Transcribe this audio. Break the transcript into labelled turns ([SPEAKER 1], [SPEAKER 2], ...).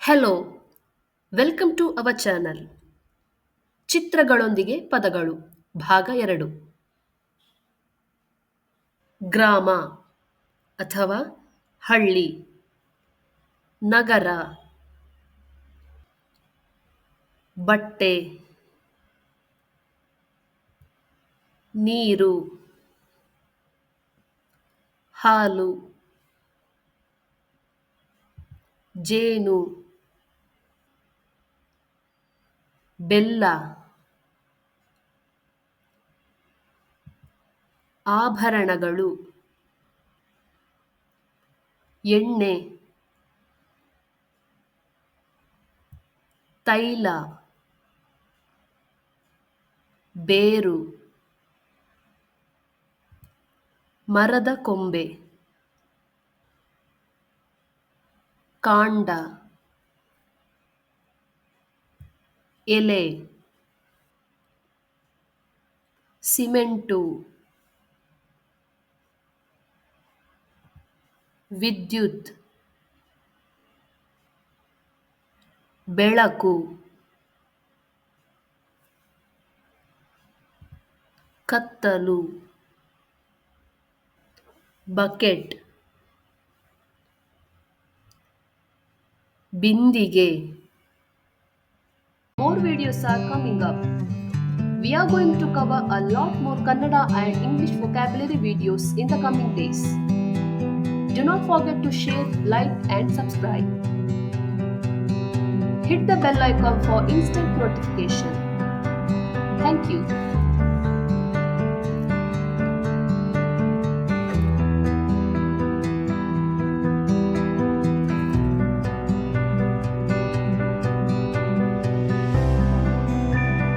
[SPEAKER 1] Hello, welcome to our channel. ಚಿತ್ರಗಳೊಂದಿಗೆ ಪದಗಳು ಭಾಗ 2. ಗ್ರಾಮ ಅಥವಾ ಹಳ್ಳಿ, ನಗರ, ಬಟ್ಟೆ, ನೀರು, ಹಾಲು, ಜೇನು, ಬೆಲ್ಲ, ಆಭರಣಗಳು, ಎಣ್ಣೆ, ತೈಲ, ಬೇರು, ಮರದ ಕೊಂಬೆ, ಕಾಂಡ, ಎಲೆ, ಸಿಮೆಂಟು, ವಿದ್ಯುತ್, ಬೆಳಕು, ಕತ್ತಲು, ಬಕೆಟ್, ಬಿಂದಿಗೆ. More videos are coming up. We are going to cover a lot more Kannada and English vocabulary videos in the coming days. Do not forget to share, like and subscribe. Hit the bell icon for instant notification. Thank you.